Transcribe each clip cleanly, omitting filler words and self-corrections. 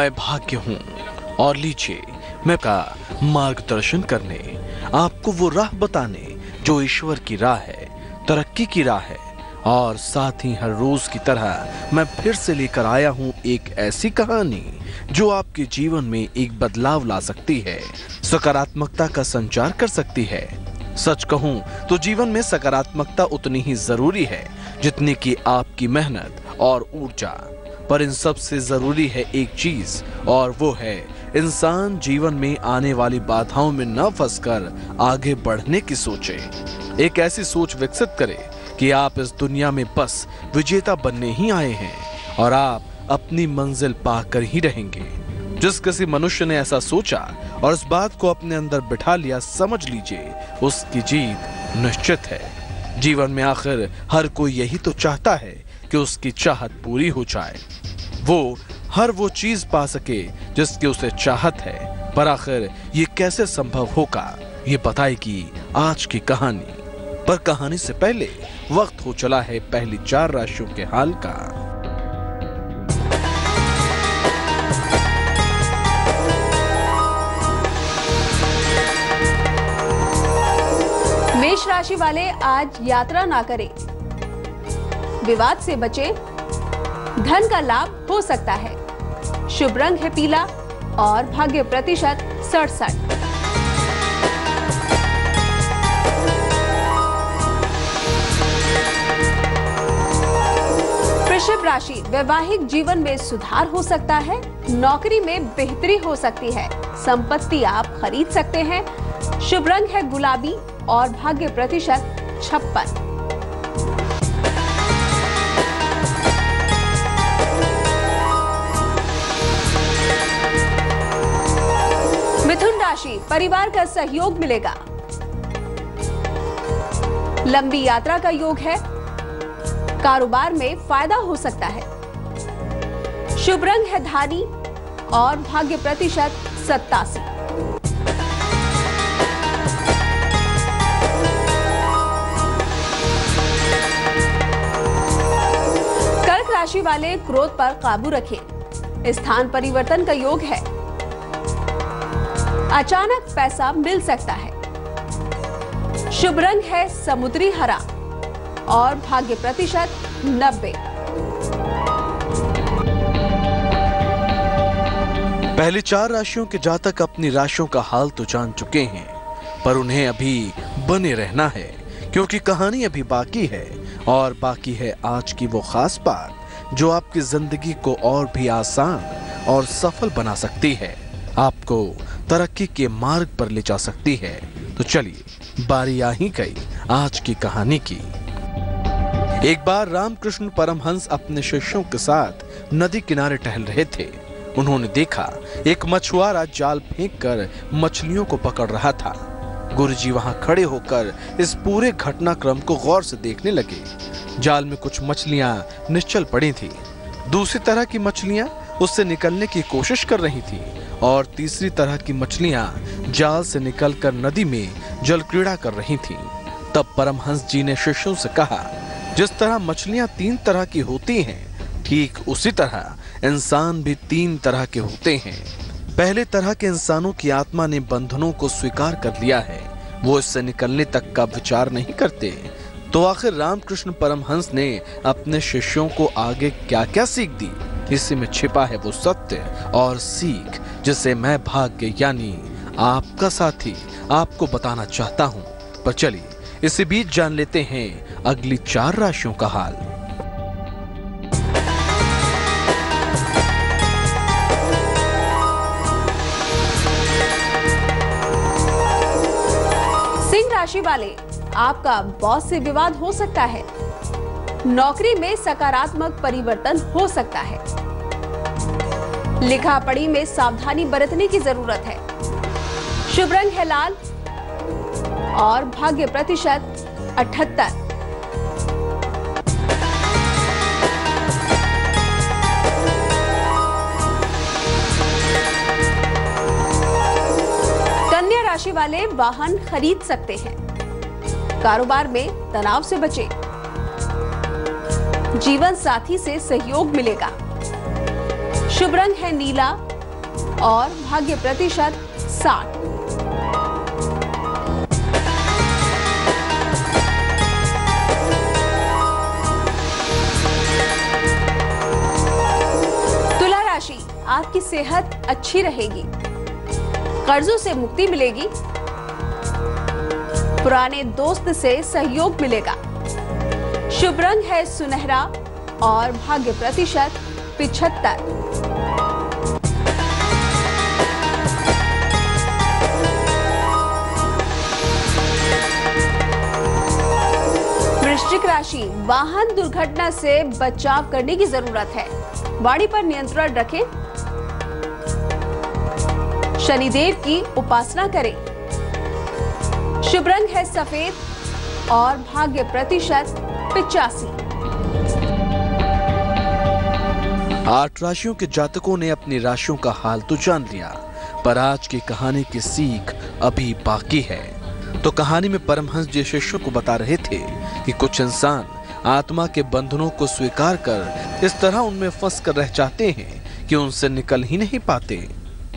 मैं भाग्य हूँ और लीजिए मैं का मार्गदर्शन करने, आपको वो राह बताने जो ईश्वर की राह है, तरक्की की राह है। और साथ ही हर रोज की तरह मैं फिर से लेकर आया हूँ एक ऐसी कहानी जो आपके जीवन में एक बदलाव ला सकती है, सकारात्मकता का संचार कर सकती है। सच कहूँ तो जीवन में सकारात्मकता उतनी ही जरूरी है जितनी कि आपकी मेहनत और ऊर्जा। पर इन सब से जरूरी है एक चीज, और वो है इंसान जीवन में आने वाली बाधाओं में न फंसकर आगे बढ़ने की सोचे। एक ऐसी सोच विकसित करे कि आप इस दुनिया में बस विजेता बनने ही आए हैं और आप अपनी मंजिल पाकर ही रहेंगे। जिस किसी मनुष्य ने ऐसा सोचा और इस बात को अपने अंदर बिठा लिया, समझ लीजिए उसकी जीत निश्चित है। जीवन में आखिर हर कोई यही तो चाहता है कि उसकी चाहत पूरी हो जाए, वो हर वो चीज पा सके जिसकी उसे चाहत है। पर आखिर ये कैसे संभव होगा, ये बताएगी आज की कहानी। पर कहानी से पहले वक्त हो चला है पहली 4 राशियों के हाल का। मेष राशि वाले आज यात्रा ना करें, विवाद से बचें, धन का लाभ हो सकता है। शुभ रंग है पीला और भाग्य प्रतिशत 67। वृषभ राशि, वैवाहिक जीवन में सुधार हो सकता है, नौकरी में बेहतरी हो सकती है, संपत्ति आप खरीद सकते हैं। शुभ रंग है गुलाबी और भाग्य प्रतिशत 56। मिथुन राशि, परिवार का सहयोग मिलेगा, लंबी यात्रा का योग है, कारोबार में फायदा हो सकता है। शुभ रंग है धानी और भाग्य प्रतिशत 87। कर्क राशि वाले क्रोध पर काबू रखें, स्थान परिवर्तन का योग है, अचानक पैसा मिल सकता है। शुभ रंग है समुद्री हरा और भाग्य प्रतिशत 90। पहली 4 राशियों के जातक अपनी राशियों का हाल तो जान चुके हैं, पर उन्हें अभी बने रहना है क्योंकि कहानी अभी बाकी है। और बाकी है आज की वो खास बात जो आपकी जिंदगी को और भी आसान और सफल बना सकती है, आपको तरक्की के मार्ग पर ले जा सकती है। तो चलिए बारी आ ही गई आज की कहानी की। एक बार रामकृष्ण परमहंस अपने शिष्यों के साथ नदी किनारे टहल रहे थे। उन्होंने देखा एक मछुआरा जाल फेंककर मछलियों को पकड़ रहा था। गुरुजी वहां खड़े होकर इस पूरे घटनाक्रम को गौर से देखने लगे। जाल में कुछ मछलियां निश्चल पड़ी थी, दूसरी तरह की मछलियां उससे निकलने की कोशिश कर रही थी और तीसरी तरह की मछलियां जाल से निकलकर नदी में जल क्रीड़ा कर रही थीं। तब परमहंस जी ने शिष्यों से कहा, जिस तरह मछलियां 3 तरह की होती हैं, ठीक उसी तरह इंसान भी 3 तरह के होते हैं। पहले तरह के इंसानों की आत्मा ने बंधनों को स्वीकार कर लिया है, वो इससे निकलने तक का विचार नहीं करते। तो आखिर रामकृष्ण परमहंस ने अपने शिष्यों को आगे क्या क्या सीख दी, इसी में छिपा है वो सत्य और सीख जिसे मैं भाग्य यानी आपका साथी आपको बताना चाहता हूँ। पर चलिए इसी बीच जान लेते हैं अगली 4 राशियों का हाल। सिंह राशि वाले, आपका बॉस से विवाद हो सकता है, नौकरी में सकारात्मक परिवर्तन हो सकता है, लिखा पढ़ी में सावधानी बरतने की जरूरत है। शुभ रंग है लाल और भाग्य प्रतिशत 78। कन्या राशि वाले वाहन खरीद सकते हैं, कारोबार में तनाव से बचें, जीवन साथी से सहयोग मिलेगा। शुभ रंग है नीला और भाग्य प्रतिशत 60। तुला राशि, आपकी सेहत अच्छी रहेगी, कर्जों से मुक्ति मिलेगी, पुराने दोस्त से सहयोग मिलेगा। शुभ रंग है सुनहरा और भाग्य प्रतिशत 75। वृश्चिक राशि, वाहन दुर्घटना से बचाव करने की जरूरत है, वाणी पर नियंत्रण रखें, शनिदेव की उपासना करें। शुभ रंग है सफेद और भाग्य प्रतिशत 85। 8 राशियों के जातकों ने अपनी राशियों का हाल तो जान लिया, पर आज की कहानी की सीख अभी बाकी है। तो कहानी में परमहंस जी शिष्यों को बता रहे थे कि कुछ इंसान आत्मा के बंधनों को स्वीकार कर इस तरह उनमें फंस कर रह जाते हैं कि उनसे निकल ही नहीं पाते।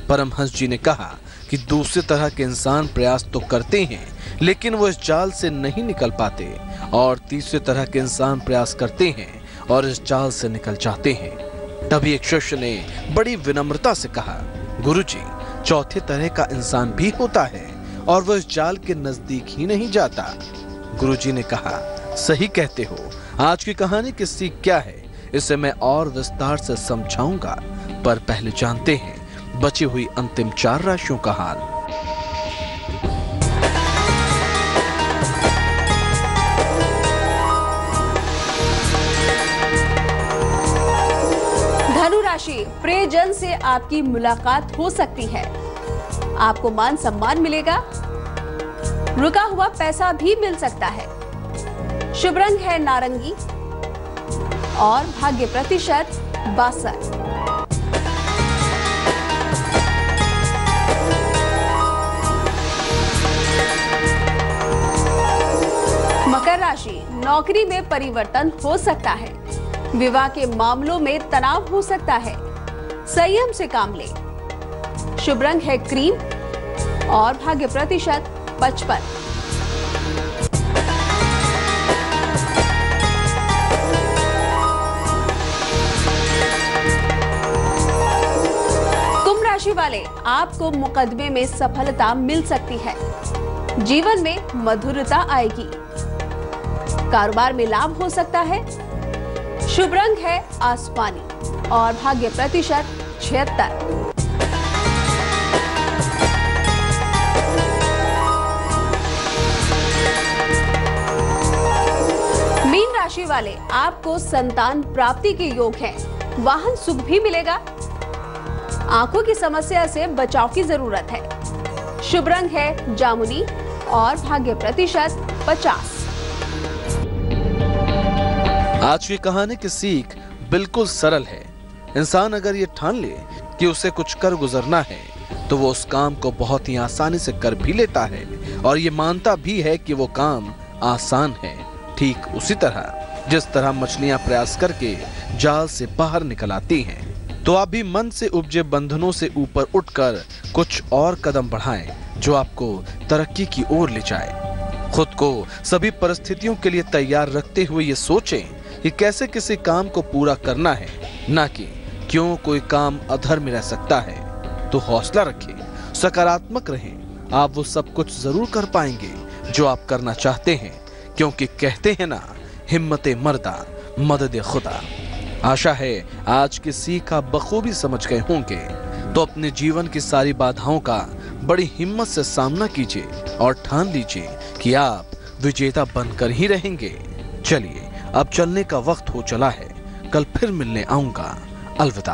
परमहंस जी ने कहा कि दूसरे तरह के इंसान प्रयास तो करते हैं, लेकिन वो इस जाल से नहीं निकल पाते, और तीसरे तरह के इंसान प्रयास करते हैं और इस जाल से निकल जाते हैं। तभी एक शिष्य ने बड़ी विनम्रता से कहा, गुरुजी, चौथे तरह का इंसान भी होता है और वो इस जाल के नजदीक ही नहीं जाता। गुरुजी ने कहा, सही कहते हो, आज की कहानी की सीख क्या है इसे मैं और विस्तार से समझाऊंगा, पर पहले जानते हैं बची हुई अंतिम 4 राशियों का हाल। धनु राशि, प्रियजन से आपकी मुलाकात हो सकती है, आपको मान सम्मान मिलेगा, रुका हुआ पैसा भी मिल सकता है। शुभ रंग है नारंगी और भाग्य प्रतिशत 62। मकर राशि, नौकरी में परिवर्तन हो सकता है, विवाह के मामलों में तनाव हो सकता है, संयम से काम ले। शुभ रंग है क्रीम और भाग्य प्रतिशत 55। कुंभ राशि वाले, आपको मुकदमे में सफलता मिल सकती है, जीवन में मधुरता आएगी, कारोबार में लाभ हो सकता है। शुभ रंग है आसमानी और भाग्य प्रतिशत 76। मीन राशि वाले, आपको संतान प्राप्ति के योग है, वाहन सुख भी मिलेगा, आंखों की समस्या से बचाव की जरूरत है। शुभ रंग है जामुनी और भाग्य प्रतिशत 50। आज की कहानी की सीख बिल्कुल सरल है। इंसान अगर ये ठान ले कि उसे कुछ कर गुजरना है, तो वो उस काम को बहुत ही आसानी से कर भी लेता है और ये मानता भी है कि वो काम आसान है। ठीक उसी तरह जिस तरह मछलियां प्रयास करके जाल से बाहर निकल आती हैं, तो आप भी मन से उपजे बंधनों से ऊपर उठकर कुछ और कदम बढ़ाएं जो आपको तरक्की की ओर ले जाए। खुद को सभी परिस्थितियों के लिए तैयार रखते हुए ये सोचें कि कैसे किसी काम को पूरा करना है, ना कि क्यों कोई काम अधर में रह सकता है। तो हौसला रखें, सकारात्मक रहें, आप वो सब कुछ जरूर कर पाएंगे जो आप करना चाहते हैं, क्योंकि कहते हैं ना, हिम्मते मर्दा मदद खुदा। आशा है आज की सीख आप बखूबी समझ गए होंगे। तो अपने जीवन की सारी बाधाओं का बड़ी हिम्मत से सामना कीजिए और ठान लीजिए कि आप विजेता बनकर ही रहेंगे। चलिए, अब चलने का वक्त हो चला है, कल फिर मिलने आऊंगा। अलविदा।